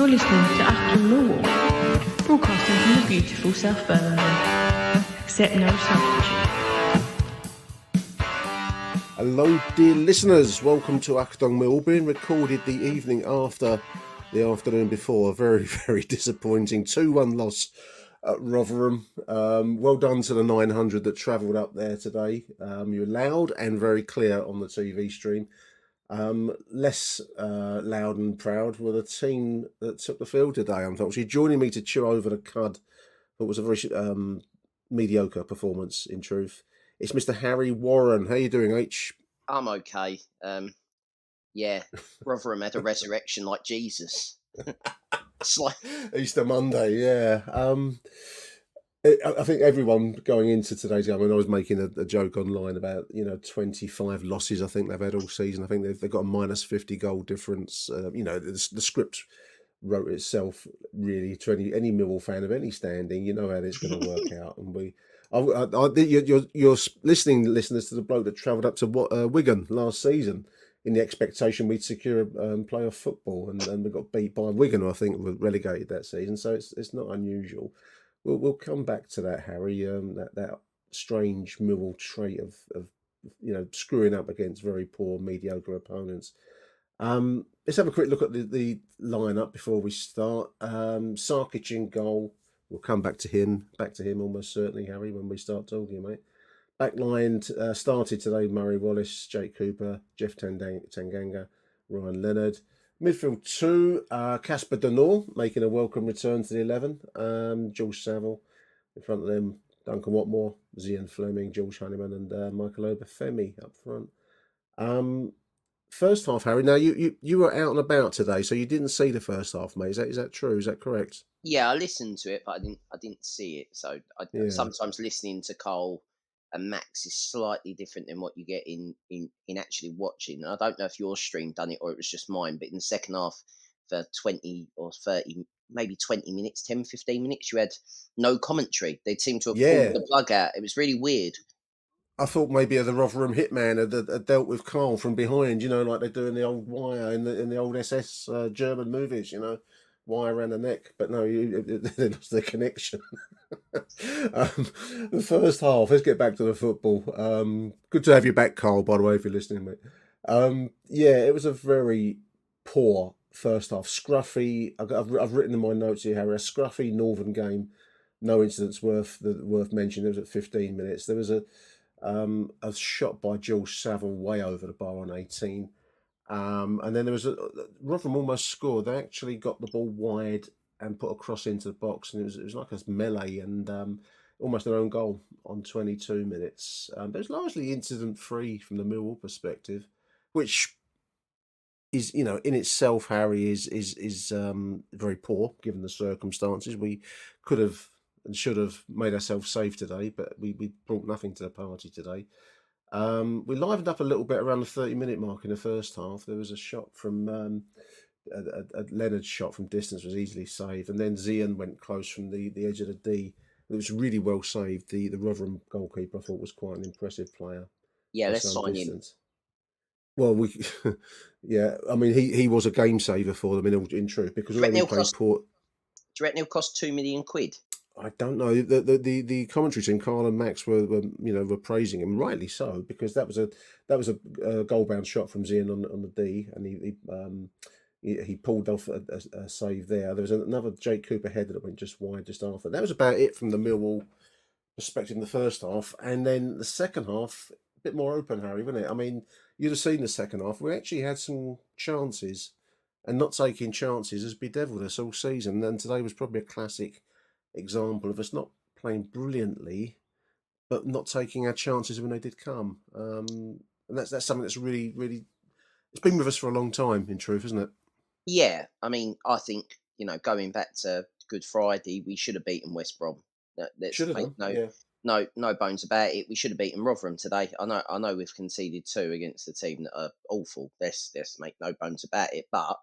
You're listening to Achtung Millwall, broadcasting from the beautiful South Birmingham. Accept no substitute. Hello, dear listeners. Welcome to Achtung Millwall, being recorded the evening after the afternoon before. A very, very disappointing 2-1 loss at Rotherham. Well done to the 900 that travelled up there today. You were loud and very clear on the TV stream. Less loud and proud were the team that took the field today, unfortunately. Joining me to chew over the cud, what was a very mediocre performance, in truth. It's Mr. Harry Warren. How you doing, H? I'm okay. Yeah, Rotherham had a resurrection like Jesus. It's like Easter Monday, yeah. I think everyone going into today's game, and I was making a joke online about 25 losses I think they've had all season. I think they've got a minus 50 goal difference. The script wrote itself really to any Millwall fan of any standing. You know how it's going to work out, and you're listening, listeners, to the bloke that travelled up to Wigan last season in the expectation we'd secure playoff football, and we got beat by Wigan, who I think were relegated that season. So it's not unusual. We'll come back to that, Harry. That strange Millwall trait of screwing up against very poor, mediocre opponents. Let's have a quick look at the lineup before we start. Sarkic in goal. We'll come back to him almost certainly, Harry, when we start talking, mate. Back line started today: Murray Wallace, Jake Cooper, Jeff Tanganga, Ryan Leonard. Midfield 2, Casper Denor making a welcome return to the 11. George Saville in front of them, Duncan Watmore, Zian Fleming, George Honeyman, and Michael Obafemi up front. First half, Harry. Now you were out and about today, so you didn't see the first half, mate. Is that true? Is that correct? Yeah, I listened to it, but I didn't see it. So sometimes listening to Cole and Max is slightly different than what you get in actually watching. And I don't know if your stream done it or it was just mine, but in the second half for 20 or 30, maybe 20 minutes, 10, 15 minutes, you had no commentary. They seemed to have pulled the plug out. It was really weird. I thought maybe the Rotherham hitman had dealt with Carl from behind, like they do in the old Wire, in the old SS German movies, wire around the neck. But no, they lost their connection. The first half, let's get back to the football. Good to have you back, Carl, by the way, if you're listening, mate. It was a very poor first half. Scruffy, I've written in my notes here, Harry, a scruffy Northern game. No incidents worth mentioning. It was at 15 minutes. There was a shot by George Saville way over the bar on 18. And then there was Rotherham almost scored. They actually got the ball wide and put a cross into the box, and it was like a melee and almost their own goal on 22 minutes. But it was largely incident-free from the Millwall perspective, which is, in itself, Harry, is very poor given the circumstances. We could have and should have made ourselves safe today, but we brought nothing to the party today. We livened up a little bit around the 30-minute mark in the first half. There was a shot from a Leonard shot from distance was easily saved, and then Zian went close from the edge of the D. It was really well saved. The Rotherham goalkeeper, I thought, was quite an impressive player. Yeah, let's sign him. Well, yeah, I mean, he was a game saver for them in truth, because although we played poor. Do you reckon it'll cost £2 million? I don't know. The commentary team, Carl and Max, were praising him, rightly so, because that was a goal bound shot from Zian on the D, and he pulled off a save there. There was another Jake Cooper header that went just wide just after. That was about it from the Millwall perspective in the first half, and then the second half a bit more open, Harry, wasn't it? I mean, you'd have seen the second half. We actually had some chances, and not taking chances has bedeviled us all season. And today was probably a classic example of us not playing brilliantly, but not taking our chances when they did come. And that's something that's really, really, it's been with us for a long time, in truth, isn't it? Yeah, I mean, I think going back to Good Friday, we should have beaten West Brom. Should have done. No bones about it. We should have beaten Rotherham today. I know we've conceded 2 against a team that are awful. Let's make no bones about it. But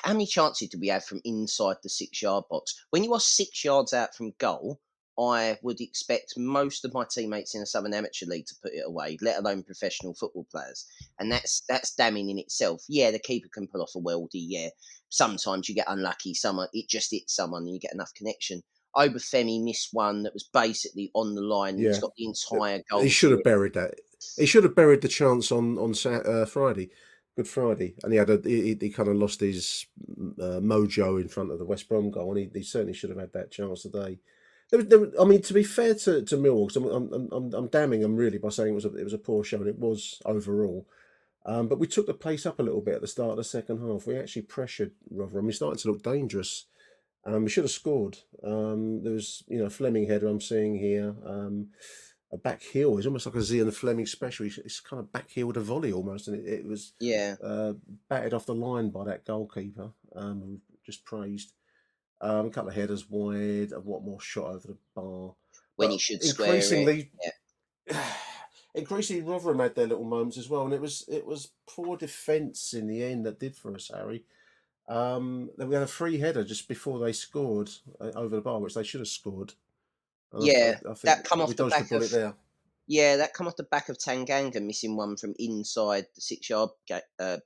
how many chances did we have from inside the 6-yard box? When you are 6 yards out from goal I would expect most of my teammates in the Southern Amateur League to put it away, let alone professional football players. And that's damning in itself. Yeah, the keeper can pull off a worldie. Yeah, sometimes you get unlucky. It just hits someone and you get enough connection. Obafemi missed one that was basically on the line. He's Yeah, got the entire goal he should to have it. buried that. He should have buried the chance on Friday, Good Friday, and he kind of lost his mojo in front of the West Brom goal, and he certainly should have had that chance today. I mean, to be fair to Millwall, 'cause I'm damning them really by saying it was a poor show, and it was overall. But we took the pace up a little bit at the start of the second half. We actually pressured Rotherham. We started to look dangerous. We should have scored. There was, Fleming header I'm seeing here. A back heel. It's almost like a Zian Fleming special. It's kind of back heel with a volley almost, and it was Yeah, batted off the line by that goalkeeper, who just praised. A couple of headers wide, a Watmore shot over the bar. when he But should square it. increasingly, Yeah, increasingly Rotherham had their little moments as well, and it was poor defence in the end that did for us, Harry. Then we had a free header just before they scored over the bar, which they should have scored. And yeah. I think That come we off the dodged the back bullet of there. Yeah, that come off the back of Tanganga missing one from inside the 6-yard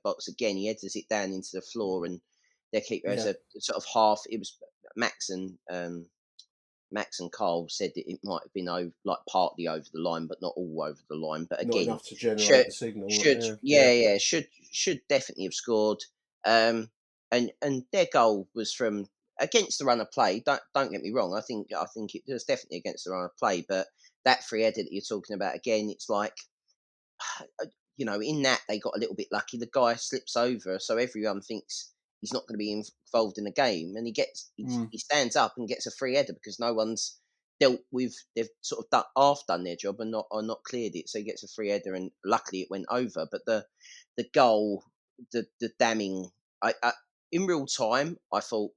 box again. He headers it down into the floor, and their keeper has Yeah. a sort of half. It was Max and Carl said that it might have been partly over the line, but not all over the line. But Not again, enough to generate should the signal. should definitely have scored. And their goal was from against the run of play. Don't get me wrong. I think it was definitely against the run of play, but that free header that you're talking about again, it's like in that they got a little bit lucky. The guy slips over, so everyone thinks he's not going to be involved in the game, and he stands up and gets a free header because no one's dealt with. They've sort of done their job and not cleared it, so he gets a free header, and luckily it went over. But the goal, the damning, I in real time, I thought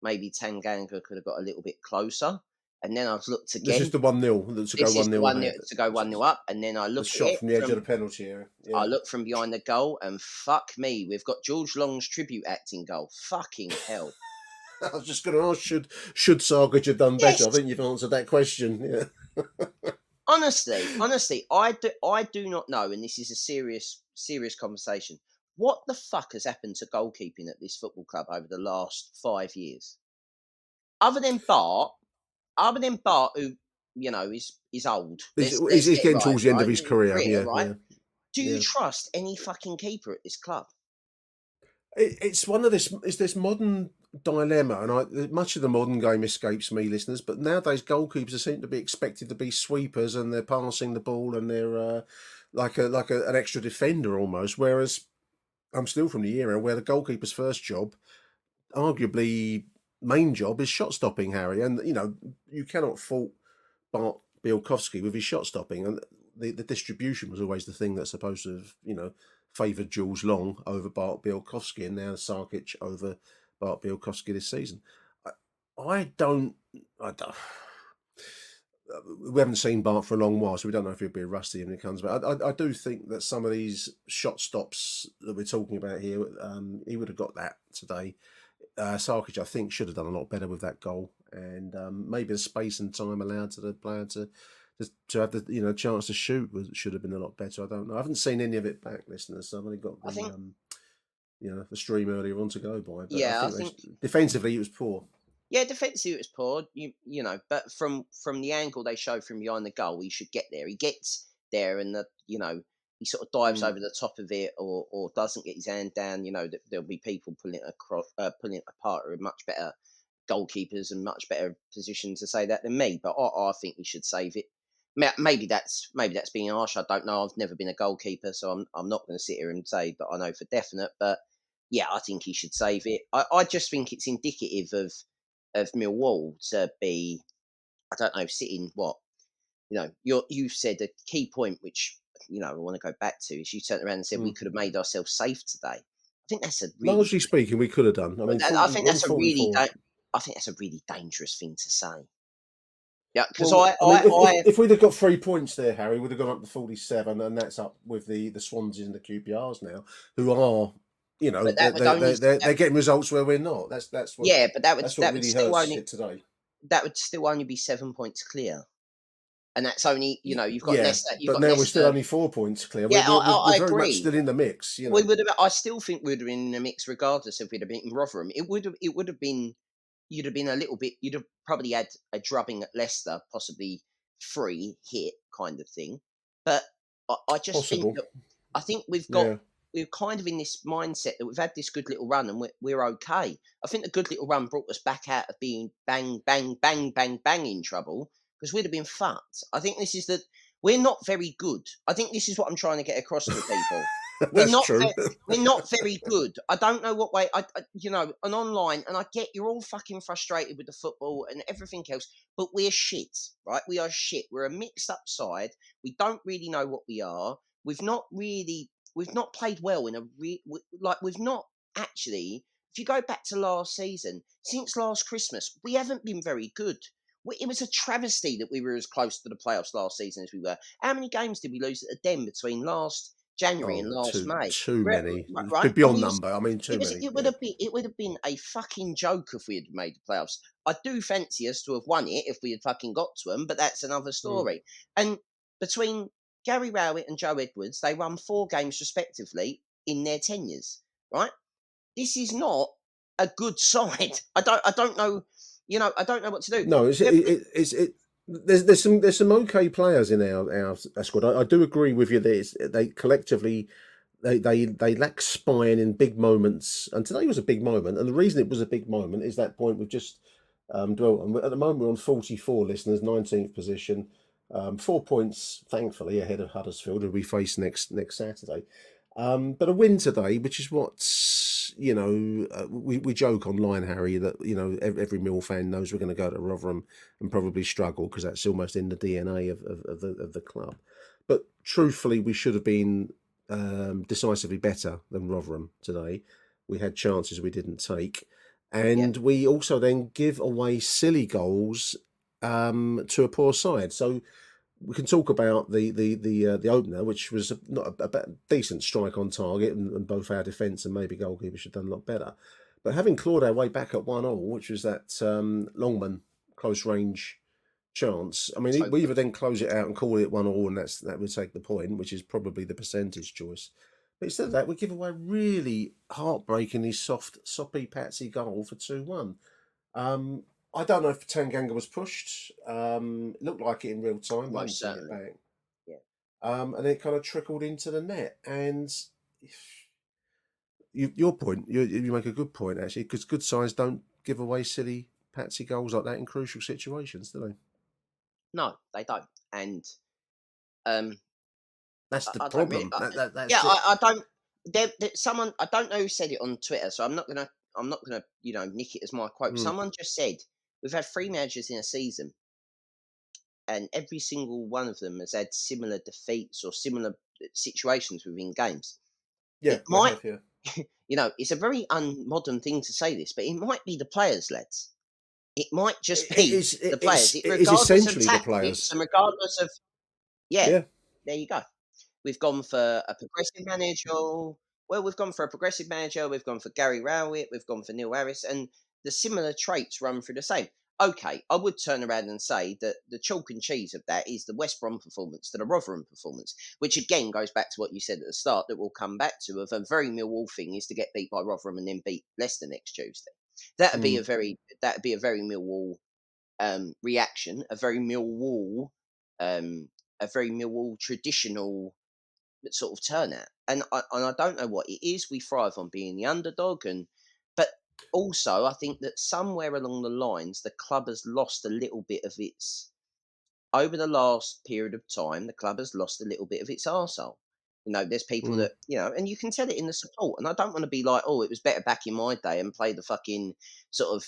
maybe Tanganga could have got a little bit closer. And then I looked This is again. the 1-0 to go This is the 1-0 one ahead. to go 1-0 up, and then I The look at shot it from the edge of the from penalty area. I Yeah. look from behind the goal, and fuck me, we've got George Long's tribute acting goal. Fucking hell! I was just going to ask, should Sargage have done better? Yes, I think you've answered that question. Yeah. honestly, I do not know, and this is a serious conversation. What the fuck has happened to goalkeeping at this football club over the last 5 years? Other than Bart, who is old. He's, Let's he's get it getting towards the end of right? his career. Yeah, Right? yeah, Do you yeah. trust any fucking keeper at this club? It's one of this modern dilemma, and much of the modern game escapes me, listeners. But nowadays, goalkeepers seem to be expected to be sweepers, and they're passing the ball, and they're like an extra defender almost. Whereas I'm still from the era where the goalkeeper's first job, arguably main job, is shot stopping, Harry. And you cannot fault Bart Bielkowski with his shot stopping, and the distribution was always the thing that's supposed to have favoured Jules Long over Bart Bielkowski, and now Sarkic over Bart Bielkowski this season. I don't. We haven't seen Bart for a long while, so we don't know if he'll be rusty when it comes. But I do think that some of these shot stops that we're talking about here, he would have got that today. Sarkic, I think, should have done a lot better with that goal, and maybe the space and time allowed to the player to have the chance to shoot should have been a lot better. I don't know. I haven't seen any of it back, listeners. So I've only got I think, the stream earlier on to go by. But yeah, I think defensively it was poor. Yeah, defensively it was poor. But from the angle they show from behind the goal, he should get there. He gets there, and he sort of dives over the top of it, or doesn't get his hand down. There'll be people pulling it apart who are much better goalkeepers and much better positioned to say that than me. But I think he should save it. Maybe that's being harsh. I don't know. I've never been a goalkeeper, so I'm not going to sit here and say that I know for definite. But yeah, I think he should save it. I just think it's indicative of Millwall to be, I don't know, sitting what you've said a key point, which I want to go back to, is you turned around and said we could have made ourselves safe today. I think that's a really, largely speaking, we could have done. I mean, I think that's a really, 44. I think that's a really dangerous thing to say. Yeah, because Well, if we'd have got 3 points there, Harry, we'd have gone up to 47, and that's up with the Swanseas and the QPRs now, who are, they're getting results where we're not. That's what yeah, but that would really still hurts only it today. that would still only be 7 points clear, and that's only you've got Yeah, Leicester. You've but got now we're still Leicester. only 4 points clear. Yeah, We're I very much agree. still in the mix. We would have. I still think we'd have been in the mix regardless if we'd have beaten Rotherham. It would have. It would have been. You'd have been a little bit. You'd have probably had a drubbing at Leicester, possibly 3 hit kind of thing. But I just think Possible. that I think Yeah. we're kind of in this mindset that we've had this good little run and we're okay. I think the good little run brought us back out of being bang bang bang bang bang in trouble because we'd have been fucked. I think this is that we're not very good. I think this is what I'm trying to get across to people. We're That's not true. we're not very good. I don't know what way. And online, and I get you're all fucking frustrated with the football and everything else, but we're shit, right? We are shit. We're a mixed up side. We don't really know what we are. We've not really, we've not played well in a we've not actually. If you go back to last season, since last Christmas, we haven't been very good. It was a travesty that we were as close to the playoffs last season as we were. How many games did we lose at the Den between last January and Oh, last May? too many. Right? And Beyond we was number. I mean, too many. Yeah. it would have been a fucking joke if we had made the playoffs. I do fancy us to have won it if we had fucking got to them, but that's another Mm. story. And between Gary Rowett and Joe Edwards, they won 4 games respectively in their tenures. Right? This is not a good side. I don't know. I don't know what to do. No, there's some okay players in our squad. I do agree with you that they collectively they lack spine in big moments, and today was a big moment. And the reason it was a big moment is that point we've just dwelt on. At the moment, we're on 44 listeners, 19th position, 4 points, thankfully, ahead of Huddersfield, who we face next Saturday. But a win today, which is what we joke online, Harry, that every Mill fan knows we're going to go to Rotherham and probably struggle because that's almost in the DNA of the club. But truthfully, we should have been decisively better than Rotherham today. We had chances we didn't take, and we also then give away silly goals to a poor side. So we can talk about the opener, which was not a decent strike on target, and both our defence and maybe goalkeeper should have done a lot better. But having clawed our way back at 1-1, which was that Longman close range chance. I mean, we either then close it out and call it 1-1, and that would take the point, which is probably the percentage choice. But instead of that, we give away a really heartbreakingly soft, soppy, patsy goal for 2-1. I don't know if Tanganga was pushed. It looked like it in real time. Most certainly. It back. Yeah. And it kind of trickled into the net. And your point, you make a good point, actually, because good sides don't give away silly, patsy goals like that in crucial situations, do they? No, they don't. And that's the I don't really. problem. That's Yeah, it. I don't. Someone I don't know who said it on Twitter, so I'm not gonna nick it as my quote. Someone just said we've had 3 managers in a season, and every single one of them has had similar defeats or similar situations within games. Yeah, It might, have, yeah. it's a very unmodern thing to say this, but it might be the players, lads. It might just It be is. the players. It is Regardless of essentially the tactics players. and regardless of Yeah. there you go. We've gone for a progressive manager. Well, we've gone for a progressive manager. We've gone for Gary Rowett. We've gone for Neil Harris, and the similar traits run through the same. Okay, I would turn around and say that the chalk and cheese of that is the West Brom performance to the Rotherham performance, which again goes back to what you said at the start that we'll come back to. Of a very Millwall thing is to get beat by Rotherham and then beat Leicester next Tuesday. That'd be a very Millwall reaction, a very Millwall traditional sort of turnout. And I don't know what it is. We thrive on being the underdog, but also I think that somewhere along the lines, the club has lost a little bit of its over the last period of time. The club has lost a little bit of its arsehole. There's people that and you can tell it in the support. And I don't want to be like, oh, it was better back in my day and play the fucking sort of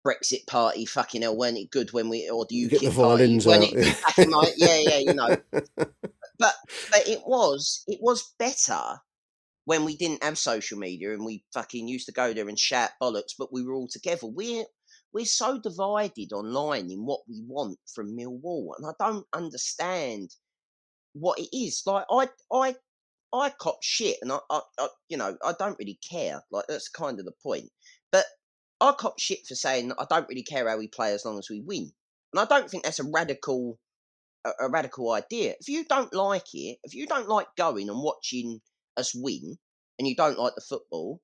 Brexit party, fucking hell, weren't it good when or the You get the UKIP party, violins weren't out. it good back in my But it was better when we didn't have social media and we fucking used to go there and shout bollocks, but we were all together. We're so divided online in what we want from Millwall, and I don't understand what it is. Like I cop shit, and I don't really care. Like that's kind of the point. But I cop shit for saying I don't really care how we play as long as we win, and I don't think that's a radical idea. If you don't like it, if you don't like going and watching us win, and you don't like the football,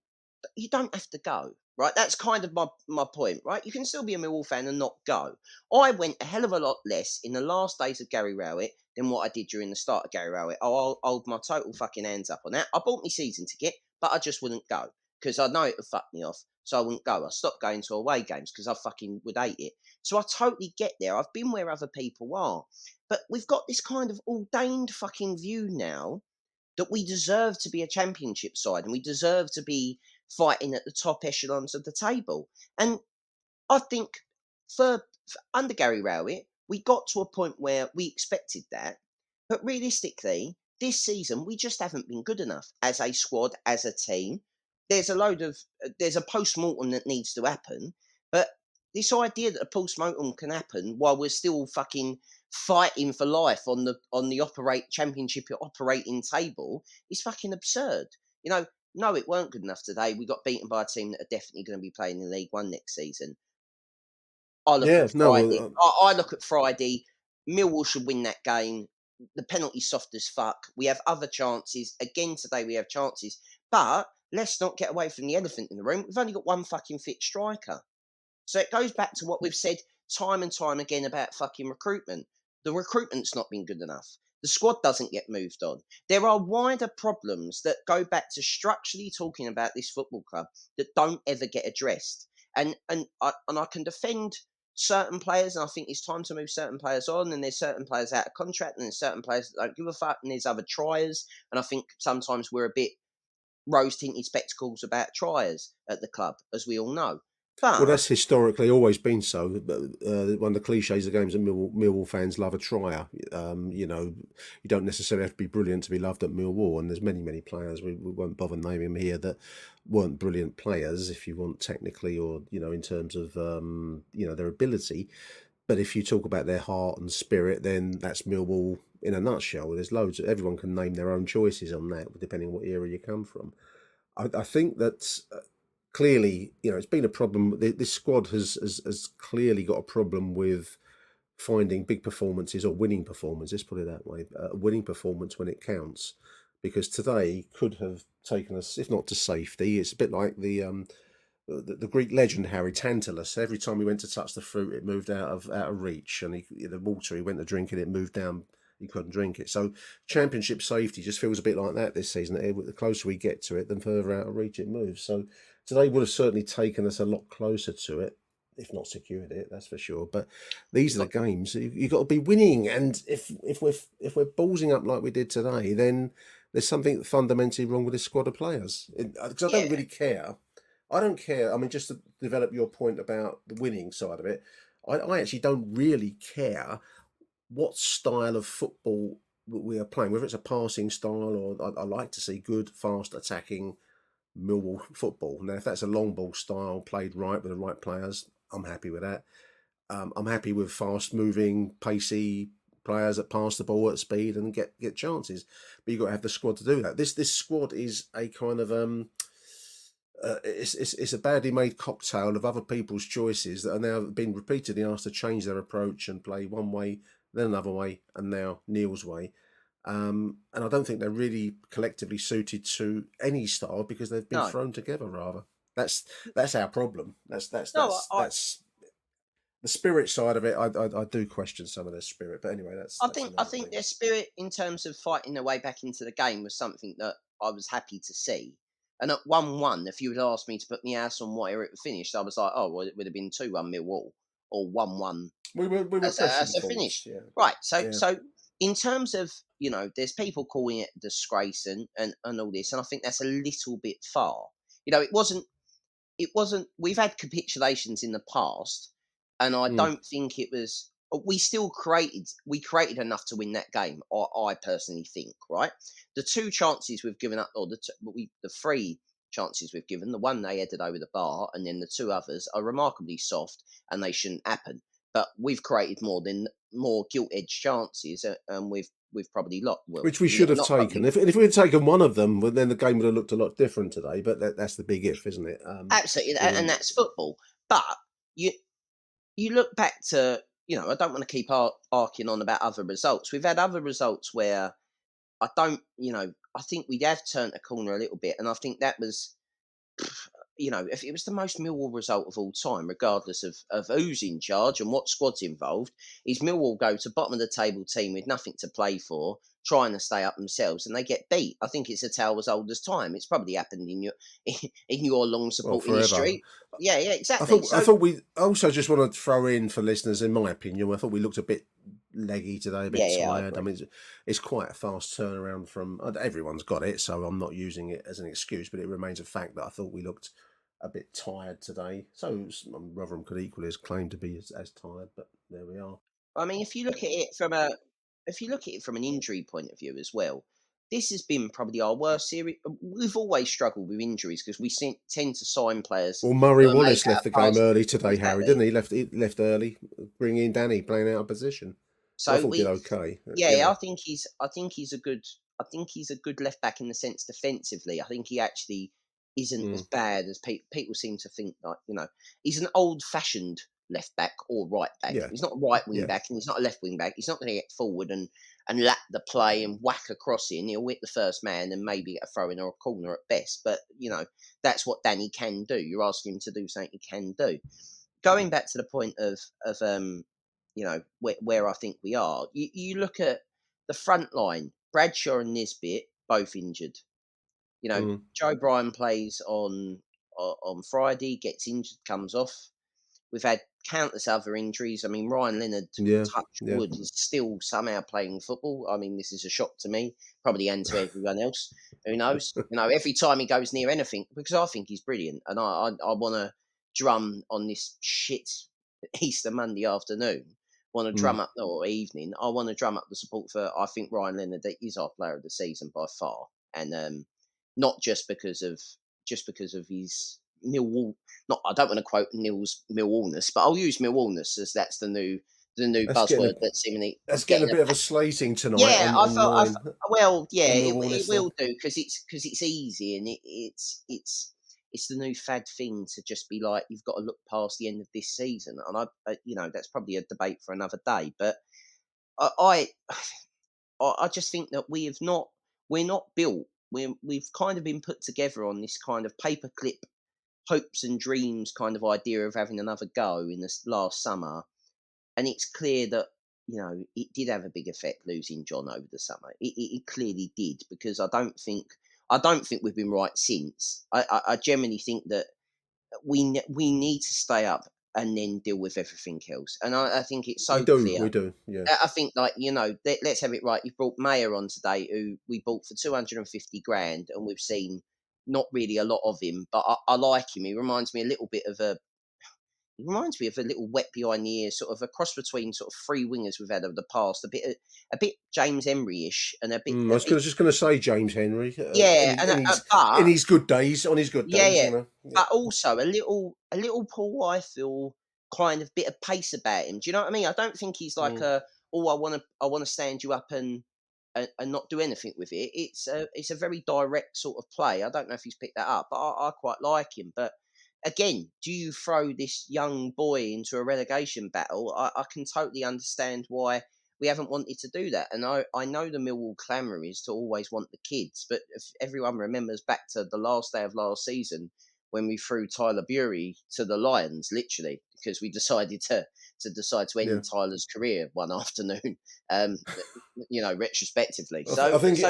you don't have to go. Right, that's kind of my point. Right, you can still be a Millwall fan and not go. I went a hell of a lot less in the last days of Gary Rowett than what I did during the start of Gary Rowett. I'll hold my total fucking hands up on that. I bought my season ticket, but I just wouldn't go because I know it would fuck me off. So I wouldn't go. I stopped going to away games because I fucking would hate it. So I totally get there. I've been where other people are. But we've got this kind of ordained fucking view now that we deserve to be a championship side and we deserve to be fighting at the top echelons of the table. And I think for under Gary Rowett, we got to a point where we expected that. But realistically, this season we just haven't been good enough as a squad, as a team. There's a post mortem that needs to happen, but this idea that a post mortem can happen while we're still fucking fighting for life on the operate championship operating table is fucking absurd. You know, no, it weren't good enough today. We got beaten by a team that are definitely going to be playing in League One next season. I look at Yeah, no, well, Friday. I look at Friday. Millwall should win that game. The penalty's soft as fuck. We have other chances. Again today we have chances. But let's not get away from the elephant in the room. We've only got one fucking fit striker. So it goes back to what we've said time and time again about fucking recruitment. The recruitment's not been good enough. The squad doesn't get moved on. There are wider problems that go back to structurally talking about this football club that don't ever get addressed. And I can defend certain players, and I think it's time to move certain players on. And there's certain players out of contract, and there's certain players that don't give a fuck, and there's other triers. And I think sometimes we're a bit rose tinted spectacles about triers at the club, as we all know. well, But that's historically always been so. One of the cliches of the games that Millwall fans love a trier. You know, you don't necessarily have to be brilliant to be loved at Millwall, and there's many players we won't bother naming them here that weren't brilliant players, if you want technically or in terms of their ability. But if you talk about their heart and spirit, then that's Millwall in a nutshell. There's loads. Everyone can name their own choices on that, depending on what era you come from. I think that clearly, it's been a problem. This squad has clearly got a problem with finding big performances or winning performances. Let's put it that way: a winning performance when it counts. Because today could have taken us, if not to safety. It's a bit like the Greek legend Harry Tantalus. Every time he went to touch the fruit, it moved out of reach, and the water he went to drink it moved down. He couldn't drink it. So championship safety just feels a bit like that this season. The closer we get to it, the further out of reach it moves. So today would have certainly taken us a lot closer to it, if not secured it. That's for sure. But these are the games you've got to be winning, and if we're ballsing up like we did today, then there's something fundamentally wrong with this squad of players. Because I don't yeah, really care. I don't care. I mean, just to develop your point about the winning side of it, I actually don't really care what style of football we are playing, whether it's a passing style or I like to see good, fast, attacking Millwall football. Now, if that's a long ball style played right with the right players, I'm happy with that. I'm happy with fast moving, pacey players that pass the ball at speed and get chances. But you've got to have the squad to do that. This squad is a kind of it's a badly made cocktail of other people's choices that are now being repeatedly asked to change their approach and play one way, then another way, and now Neil's way. And I don't think they're really collectively suited to any style because they've been no, thrown together. Rather, that's our problem. no. That's the spirit side of it. I do question some of their spirit, but anyway, that's I another think thing. their spirit in terms of fighting their way back into the game was something that I was happy to see. And at 1-1, if you had asked me to put my house on where it finished, I was like, oh, well, it would have been 2-1 Millwall or 1-1 We were pressing as a forwards, finish. yeah, Right. So yeah. so in terms of, there's people calling it a disgrace and all this, and I think that's a little bit far. It wasn't we've had capitulations in the past, and I Mm. don't think it was we created enough to win that game. I personally think, right? The two chances we've given up, or the three chances we've given, the one they headed over the bar, and then the two others are remarkably soft, and they shouldn't happen. but we've created more gilt-edged chances, and we've probably lost. Well, Which we should have not taken. probably. If we had taken one of them, well, then the game would have looked a lot different today. But that's the big if, isn't it? Absolutely, You and know, that's football. But you look back to, I don't want to keep arcing on about other results. We've had other results where I don't, I think we have turned a corner a little bit, and I think that was, if it was the most Millwall result of all time, regardless of who's in charge and what squad's involved, is Millwall go to bottom of the table team with nothing to play for, trying to stay up themselves, and they get beat. I think it's a tale as old as time. It's probably happened in your in your long well, supporting forever. history. Yeah, I exactly. thought. I So thought we also just want to throw in for listeners, in my opinion, I thought we looked a bit leggy today, a bit yeah, I tired. I agree. mean, it's quite a fast turnaround from. Everyone's got it, so I'm not using it as an excuse, but it remains a fact that I thought we looked a bit tired today. So Rotherham could equally as claim to be as tired, but there we are. I mean, if you look at it from an injury point of view as well, this has been probably our worst series. We've always struggled with injuries because we tend to sign players Well, Murray that are made Wallace out left of the game past. early today, Harry, Exactly. didn't he? He left early, bringing in Danny playing out of position, who I So thought did we, okay. You yeah, know, I think he's a good left back in the sense defensively. I think he actually isn't as mm, bad as people seem to think. Like, he's an old-fashioned left back or right back. yeah, He's not a right wing yeah. back, and he's not a left wing back. He's not going to get forward and lap the play and whack a cross in. He'll hit the first man and maybe get a throw in or a corner at best. But that's what Danny can do. You're asking him to do something he can do. Going back to the point of where I think we are, you look at the front line. Bradshaw and Nisbet both injured. Mm, Joe Bryan plays on Friday, gets injured, comes off. We've had countless other injuries. I mean, Ryan Leonard, yeah, touch yeah. wood, is still somehow playing football. I mean, this is a shock to me, probably, and to everyone else. Who knows? Every time he goes near anything, because I think he's brilliant, and I want to drum on this shit Easter Monday afternoon. Want to Mm. drum up or evening? I want to drum up the support for. I think Ryan Leonard is our player of the season by far, and not just because of his Millwall. Not, I don't want to quote Neil's Millwallness, but I'll use Millwallness as that's the new That's getting buzzword a that's seemingly that's getting a getting a. bit of a slating tonight Yeah, online. well, yeah, A it, Millwall it listener. will do because it's easy and it's the new fad thing to just be like you've got to look past the end of this season, and that's probably a debate for another day. But I I just think that we're not built. We've kind of been put together on this kind of paperclip hopes and dreams kind of idea of having another go in this last summer, and it's clear that it did have a big effect losing John over the summer. It clearly did because I don't think we've been right since. I generally think that we need to stay up and then deal with everything else, and I think it's We so do, clear. we do. Yeah. I think, like, let's have it right. You brought Mayer on today, who we bought for 250 grand, and we've seen not really a lot of him, but I like him. He reminds me of a little wet behind the ears, sort of a cross between sort of three wingers we've had over the past. A bit James Emery-ish, and a bit, I a was bit, just going to say James Henry, yeah, and he's in but his good days, on his good yeah, days, yeah, you know. Yeah. but also a little Paul Ifill kind of bit of pace about him. Do you know what I mean? I don't think he's like Mm. I want to stand you up and not do anything with it. It's a very direct sort of play. I don't know if he's picked that up, but I quite like him. But again, do you throw this young boy into a relegation battle? I can totally understand why we haven't wanted to do that. And I know the Millwall clamour is to always want the kids, but if everyone remembers back to the last day of last season when we threw Tyler Bury to the Lions, literally, because we decided to Yeah. end Tyler's career one afternoon, um, retrospectively. I So, think so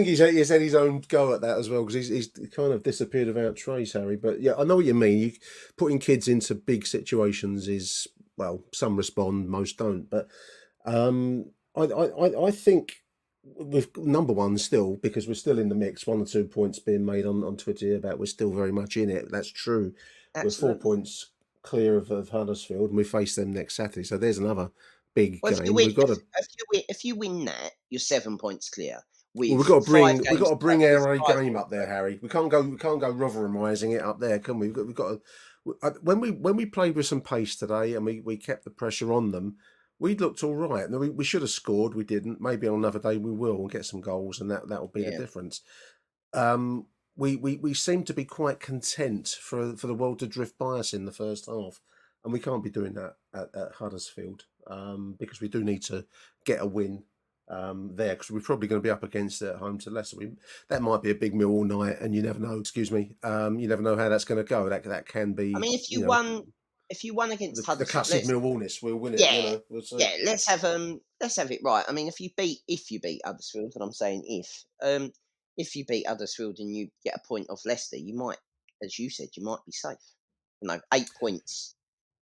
he's had his own go at that as well because he's kind of disappeared without trace, Harry. But yeah, I know what you mean. Putting kids into big situations is, well, some respond, most don't. But I think with number one still, because we're still in the mix. 1 or 2 points being made on Twitter here about we're still very much in it. That's true. We're 4 absolutely. points clear of Huddersfield, and we face them next Saturday. So there's another big Well, if you game. win, We've got to. if you win that, you're 7 points clear Well, with we've got to five bring games to play. With our A five game games up to there, play. Harry. We can't go Rotherhamising it up there, can we? We've got to when we played with some pace today and we kept the pressure on them, we looked all right. And we should have scored. We didn't. Maybe on another day we will and get some goals, and that will be the Yeah. difference. We seem to be quite content for the world to drift by us in the first half, and we can't be doing that at Huddersfield because we do need to get a win there because we're probably going to be up against it at home to Leicester. That might be a big meal all night, and you never know. Excuse me, you never know how that's going to go. That can be. I mean, if you won against The Huddersfield, cussed Millwallness, we'll win it. yeah, We'll see. yeah. Let's have it right. I mean, if you beat Huddersfield, and I'm saying if you beat Huddersfield and you get a point off Leicester, you might, as you said, you might be safe. 8 points.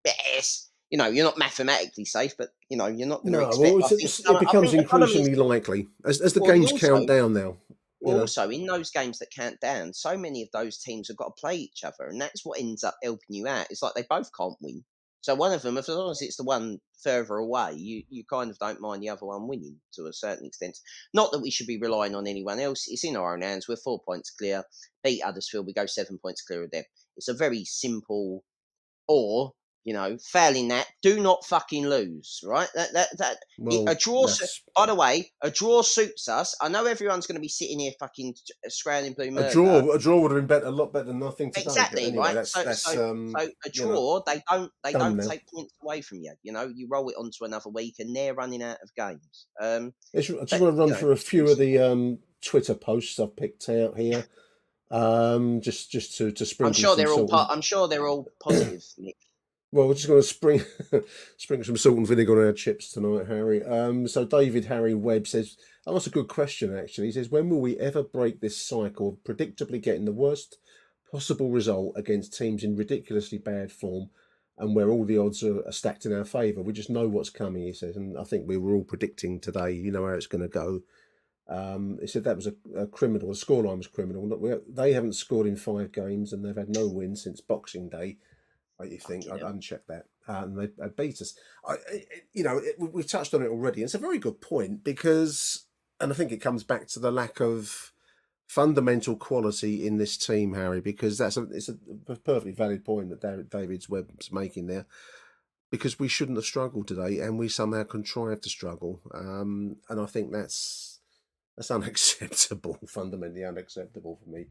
Yes, you're not mathematically safe, but you're not going to No, expect. well, it becomes increasingly likely as the games count down now. Also, in those games that count down, so many of those teams have got to play each other, and that's what ends up helping you out. It's like they both can't win. So one of them, as long as it's the one further away, you kind of don't mind the other one winning to a certain extent. Not that we should be relying on anyone else. It's in our own hands. We're 4 points clear. Beat Huddersfield, we go 7 points clear of them. It's a very simple. Or failing that, do not fucking lose. Right? Well, A draw. that's By the way, a draw suits us. I know everyone's going to be sitting here fucking scrambling blue a murder. draw would have been a lot better than nothing today. Exactly, but anyway, right? That's So a draw, they don't now. take points away from you. You roll it onto another week, and they're running out of games. I just want to run through a few of the Twitter posts I've picked out here. Just to sprinkle. I'm sure they're all positive, Nick. Well, we're just going to sprinkle some salt and vinegar on our chips tonight, Harry. So David Harry Webb says, oh, that's a good question, actually. He says, when will we ever break this cycle of predictably getting the worst possible result against teams in ridiculously bad form and where all the odds are stacked in our favour? We just know what's coming, he says. And I think we were all predicting today, how it's going to go. He said that was a criminal. The scoreline was criminal. They haven't scored in 5 games and they've had no win since Boxing Day. You think I'd uncheck that, and they beat us. We've touched on it already. It's a very good point because, and I think it comes back to the lack of fundamental quality in this team, Harry. Because it's a perfectly valid point that David's Webb's making there. Because we shouldn't have struggled today, and we somehow contrived to struggle. And I think that's unacceptable, fundamentally unacceptable for me.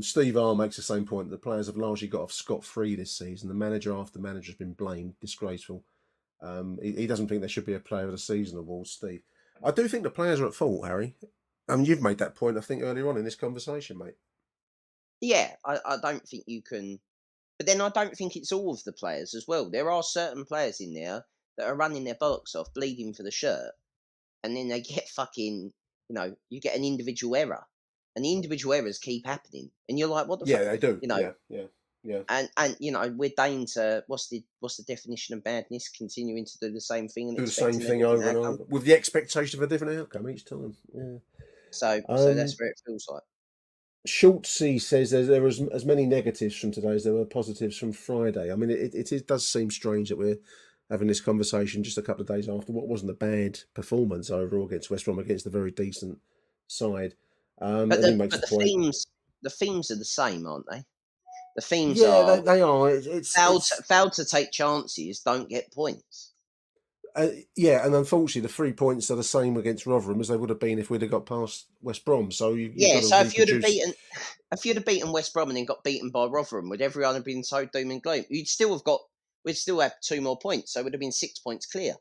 Steve R makes the same point. The players have largely got off scot-free this season. The manager after manager has been blamed. Disgraceful. He doesn't think there should be a player of the season award, Steve. I do think the players are at fault, Harry. You've made that point, I think, earlier on in this conversation, mate. Yeah, I don't think you can. But then I don't think it's all of the players as well. There are certain players in there that are running their bollocks off, bleeding for the shirt. And then they get fucking, you get an individual error. And the individual errors keep happening, and you're like, "What the fuck?" Yeah, they do. Yeah. And we're deigned to what's the definition of madness? Continuing to do the same thing and do the same expecting thing over and over with the expectation of a different outcome each time. Yeah. So that's where it feels like. Schultzy says there was as many negatives from today as there were positives from Friday. I mean, it does seem strange that we're having this conversation just a couple of days after what wasn't a bad performance overall against West Brom, against a very decent side. But the themes are the same, aren't they? The themes are they are. It's failed to take chances, don't get points. Yeah, and unfortunately, the 3 points are the same against Rotherham as they would have been if we'd have got past West Brom. So if you'd have beaten West Brom and then got beaten by Rotherham, would everyone have been so doom and gloom? We'd still have 2 more points, so it would have been 6 points clear.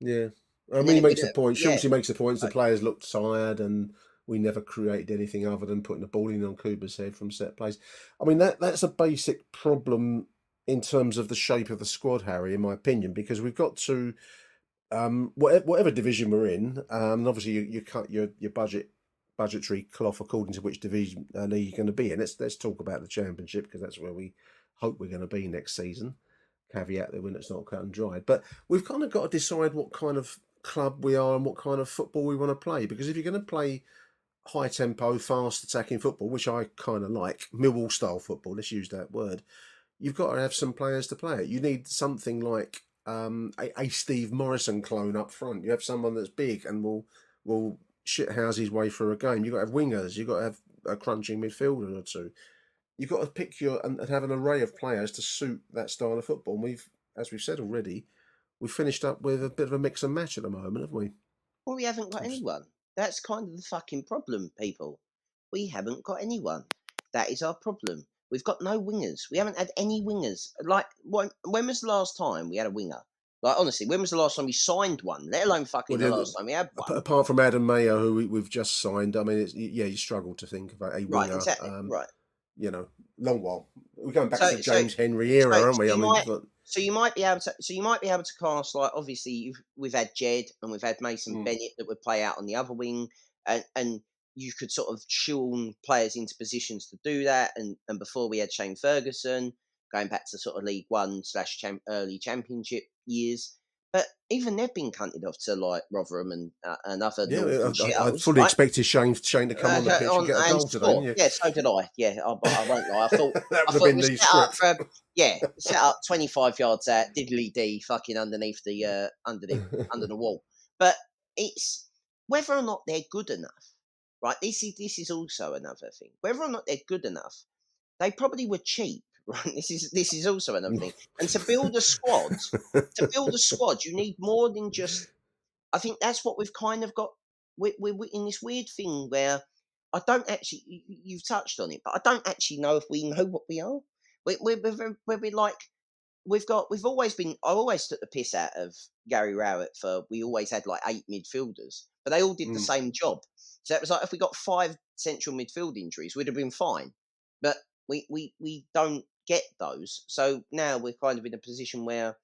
Yeah, he makes the point. Schultzy makes the point. The players looked tired and we never created anything other than putting the ball in on Cooper's head from set plays. I mean, that's a basic problem in terms of the shape of the squad, Harry, in my opinion, because we've got to, whatever division we're in, and obviously you cut your budgetary cloth according to which division league you're going to be in. Let's talk about the Championship because that's where we hope we're going to be next season. Caveat that when it's not cut and dried. But we've kind of got to decide what kind of club we are and what kind of football we want to play. Because if you're going to play high tempo, fast attacking football, which I kind of like, Millwall style football, let's use that word, you've got to have some players to play it. You need something like a Steve Morrison clone up front. You have someone that's big and will shithouse his way through a game. You've got to have wingers. You've got to have a crunching midfielder or two. you've got to pick and have an array of players to suit that style of football. And as we've said already, we've finished up with a bit of a mix and match at the moment, haven't we? Well, we haven't got anyone. That's kind of the fucking problem, people. We haven't got anyone. That is our problem. We've got no wingers. We haven't had any wingers. Like, when was the last time we had a winger? Like, honestly, when was the last time we signed one? Let alone fucking Well, the last time we had one. apart from Adam Mayo, who we've just signed, I mean, you struggle to think about a Right, winger. exactly. Right. Long while. We're going back So, to the so, James Henry era, so aren't we? I mean, you might be able to. So you might be able to cast, like, obviously we've had Jed and we've had Mason mm, Bennett that would play out on the other wing, and you could sort of shoehorn players into positions to do that. And before we had Shane Ferguson, going back to sort of League One slash early Championship years. But even they've been cunted off to like Rotherham and other northern I shitholes, fully right? expected Shane to come on the pitch and On get a and goal today, didn't score. you? Yeah, so did I. Yeah, I won't lie. That I would have thought it been was the set up script. for set up 25 yards out, diddly d, fucking underneath the under the wall. But it's whether or not they're good enough, right? This is also another thing. Whether or not they're good enough, they probably were cheap, right? This is also another thing. And to build a squad, you need more than just. I think that's what we've kind of got. We're in this weird thing where I don't actually. You've touched on it, but I don't actually know if we know what we are. We're like we've always been. I always took the piss out of Gary Rowett for we always had like 8 midfielders, but they all did the Mm. same job. So it was like if we got 5 central midfield injuries, we'd have been fine. But we don't get those. So now we're kind of in a position where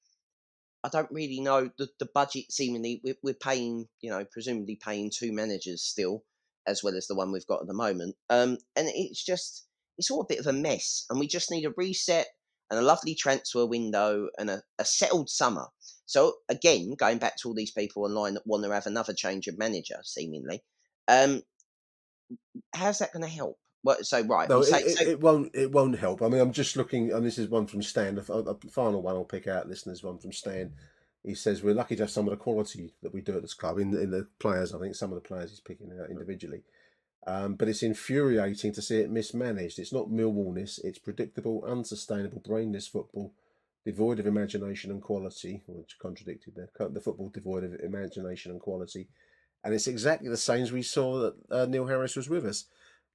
I don't really know the budget. Seemingly, we're paying, presumably paying 2 managers still, as well as the one we've got at the moment. And it's all a bit of a mess, and we just need a reset and a lovely transfer window and a settled summer. So again, going back to all these people online that want to have another change of manager, seemingly, um, how's that going to help? What? So right, No, we it, say it, so. it won't. It won't help. I mean, I'm just looking, and this is one from Stan. The final one I'll pick out. Listeners, one from Stan. He says we're lucky to have some of the quality that we do at this club in the players. I think some of the players he's picking out individually. But it's infuriating to see it mismanaged. It's not Millwallness. It's predictable, unsustainable, brainless football, devoid of imagination and quality, which contradicted there. The football devoid of imagination and quality, and it's exactly the same as we saw that Neil Harris was with us.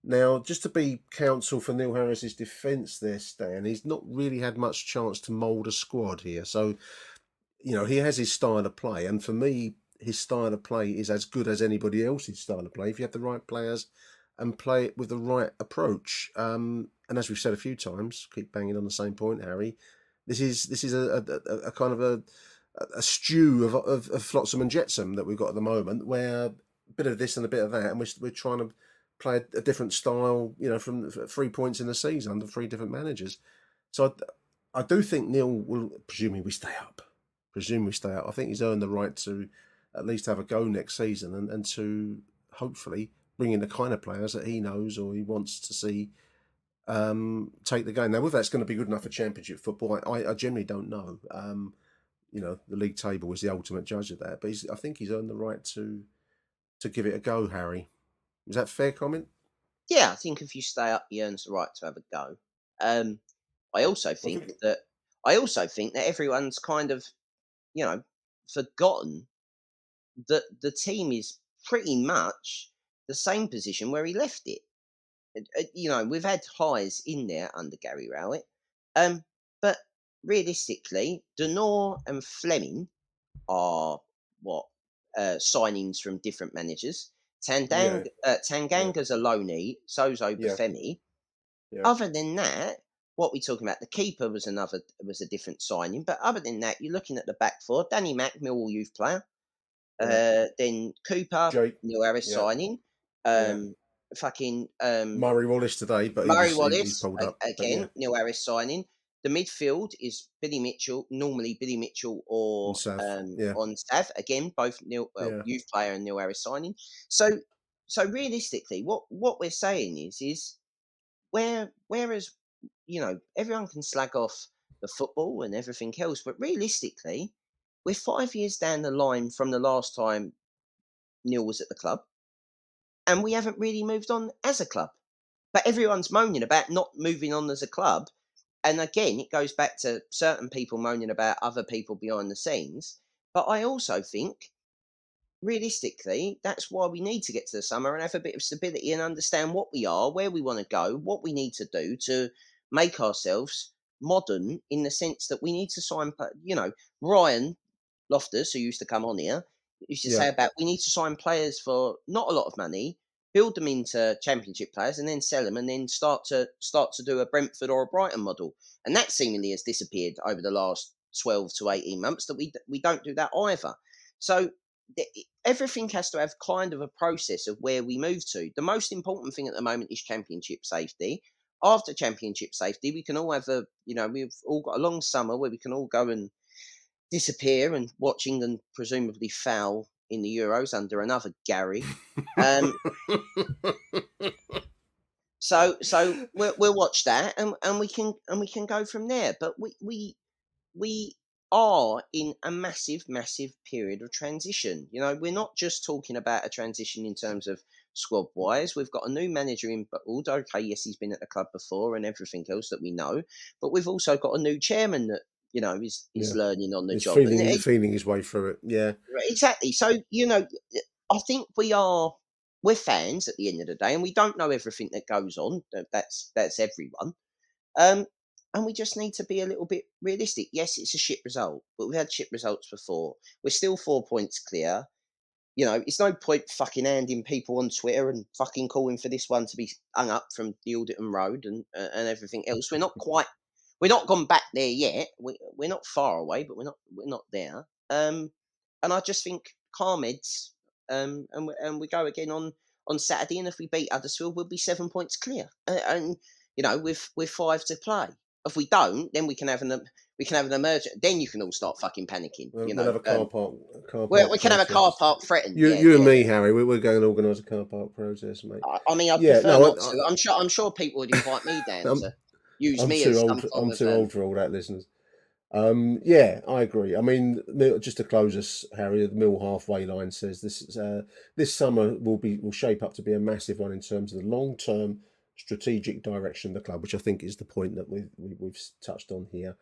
Now, just to be counsel for Neil Harris's defence there, Stan, he's not really had much chance to mould a squad here. So, he has his style of play. And for me, his style of play is as good as anybody else's style of play if you have the right players and play it with the right approach. And as we've said a few times, keep banging on the same point, Harry. This is a kind of a stew of flotsam and jetsam that we've got at the moment, where a bit of this and a bit of that, and we're trying to play a different style, from 3 points in the season under 3 different managers. So I do think Neil will, presuming we stay up. I think he's earned the right to at least have a go next season and to hopefully bring in the kind of players that he knows or he wants to see take the game. Now, whether that's going to be good enough for Championship football, I generally don't know. The league table is the ultimate judge of that, but I think he's earned the right to give it a go, Harry. Is that a fair comment? Yeah, I think if you stay up, he earns the right to have a go. Um, I also I think think. that I also think that everyone's kind of, you know, forgotten that the team is pretty much the same position where he left it. We've had highs in there under Gary Rowett, but realistically, Denor and Fleming are what signings from different managers. Yeah, yeah, Tanganga's a loanee, so's yeah, Obafemi. yeah, Other than that, what we talking about? The keeper was a different signing, but other than that, you're looking at the back four. Danny Mack, Millwall youth player. yeah. Then Cooper, Jake, Neil Harris yeah, signing. yeah. Fucking Murray Wallace today, but Murray he's Wallace pulled up. But yeah, again. Neil Harris signing. The midfield is Billy Mitchell, normally Billy Mitchell and or Sav, yeah, on Sav again, both yeah. youth player and Neil Harris signing. So so realistically, what we're saying is whereas everyone can slag off the football and everything else, but realistically, we're 5 years down the line from the last time Neil was at the club, and we haven't really moved on as a club. But everyone's moaning about not moving on as a club. And again, it goes back to certain people moaning about other people behind the scenes. But I also think, realistically, that's why we need to get to the summer and have a bit of stability and understand what we are, where we want to go, what we need to do to make ourselves modern in the sense that we need to sign, Ryan Loftus, who used to come on here, used to Yeah. say about we need to sign players for not a lot of money, build them into championship players, and then sell them, and then start to do a Brentford or a Brighton model. And that seemingly has disappeared over the last 12 to 18 months. That we don't do that either. So everything has to have kind of a process of where we move to. The most important thing at the moment is championship safety. After championship safety, we can all have we've all got a long summer where we can all go and disappear and watch England presumably foul in the Euros under another Gary. Um, so we'll watch that and we can go from there. But we are in a massive period of transition. We're not just talking about a transition in terms of squad wise. We've got a new manager in Bould. Okay, yes, he's been at the club before and everything else that we know, but we've also got a new chairman that is Yeah. learning on the He's job. feeling his way through it. Yeah. Exactly. So I think we're fans at the end of the day, and we don't know everything that goes on. That's everyone. And we just need to be a little bit realistic. Yes, it's a shit result, but we've had shit results before. We're still 4 points clear. It's no point fucking handing people on Twitter and fucking calling for this one to be hung up from the Alderton Road and everything else. We're not gone back there yet. We're not far away, but we're not there. And I just think calm heads. And we go again on Saturday, and if we beat Huddersfield, we'll be 7 points clear. And with 5 to play. If we don't, then we can have an emergent. Then you can all start fucking panicking. We'll have a car park. We can have a car park threatened. You and me, Harry. We're going to organise a car park protest, mate. I mean, I prefer not to. I'm sure people would invite me down to use me as some I'm too old for all that, listeners. Yeah, I agree. I mean, just to close us, Harry, the Mill halfway line says this summer will shape up to be a massive one in terms of the long-term strategic direction of the club, which I think is the point that we've touched on here.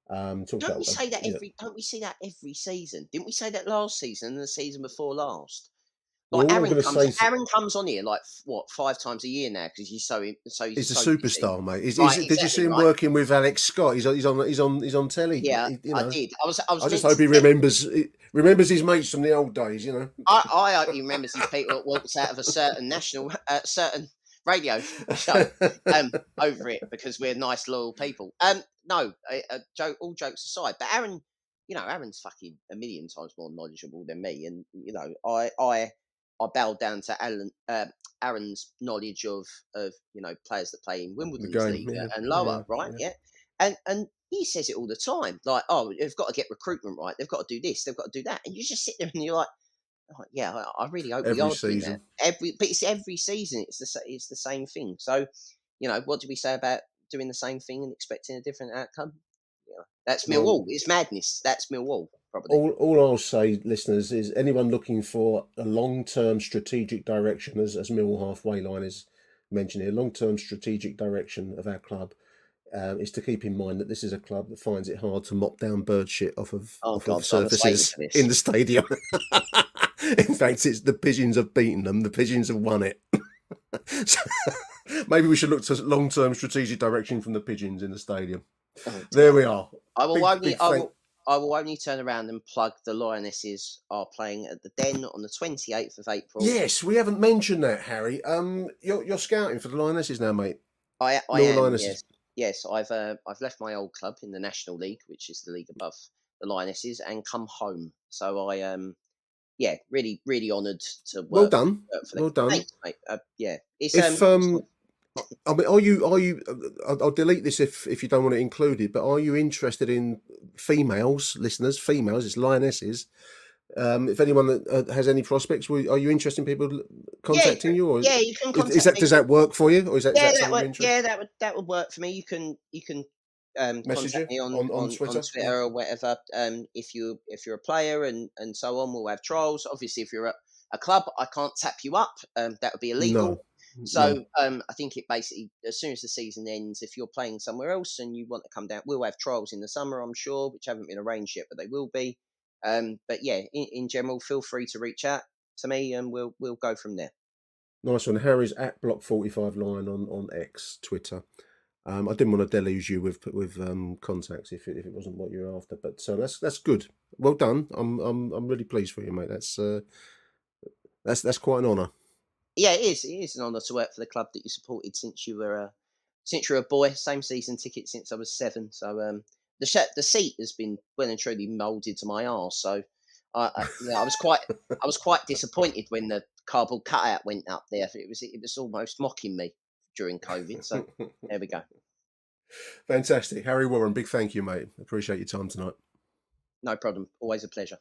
Don't we say that every season? Didn't we say that last season and the season before last? Like Aaron comes on here like 5 times a year now because he's he's a superstar, mate. Did you see him working with Alex Scott? He's on telly. Yeah, I did. I just hope he remembers his mates from the old days. I hope he remembers his people that walks out of a certain certain radio show over it because we're nice, loyal people. No, all jokes aside, but Aaron, Aaron's fucking a million times more knowledgeable than me, and I bow down to Aaron's knowledge of players that play in Wimbledon's league and lower, right? Yeah. And he says it all the time, like, oh, they've got to get recruitment right, they've got to do this, they've got to do that, and you just sit there and you're like, oh, yeah, I really hope we are doing that. But it's every season, it's the same thing. So, what do we say about doing the same thing and expecting a different outcome? That's Millwall. It's madness. That's Millwall. Probably. All I'll say, listeners, is anyone looking for a long-term strategic direction, as Millwall halfway line is mentioned here, long-term strategic direction of our club, is to keep in mind that this is a club that finds it hard to mop down bird shit off of surfaces in the stadium. In fact, it's the Pigeons have beaten them. The Pigeons have won it. So, maybe we should look to long-term strategic direction from the Pigeons in the stadium. There we are. I will only turn around and plug the Lionesses are playing at the Den on the 28th of April. Yes, we haven't mentioned that, Harry. You're scouting for the Lionesses now, mate. I am. Yes. I've left my old club in the National League, which is the league above the Lionesses, and come home. So I am. Really, really honoured to work. Well done. Well done. Thanks, mate. It's, I mean, are you? I'll delete this if you don't want it included. But are you interested in females, listeners? Females, it's Lionesses. If anyone that has any prospects, are you interested in people contacting you? Or you can contact me. Does that work for you, or is that that would work for me. You can message contact me on Twitter or whatever. If you're a player and so on, we'll have trials. Obviously, if you're a club, I can't tap you up. That would be illegal. No, So I think it basically, as soon as the season ends, if you're playing somewhere else and you want to come down, we'll have trials in the summer, I'm sure, which haven't been arranged yet, but they will be. But yeah, in general, feel free to reach out to me, and we'll go from there. nice one. Harry's at Block45Line on X, Twitter. I didn't want to deluge you with contacts if it wasn't what you're after, but so that's good. Well done. I'm really pleased for you, mate. That's quite an honour. Yeah, it is. It is an honour to work for the club that you supported since you were a boy. Same season ticket since I was 7. So the seat has been well and truly moulded to my arse. So I was quite disappointed when the cardboard cutout went up there. It was almost mocking me during COVID. So there we go. Fantastic, Harry Warren. Big thank you, mate. Appreciate your time tonight. No problem. Always a pleasure.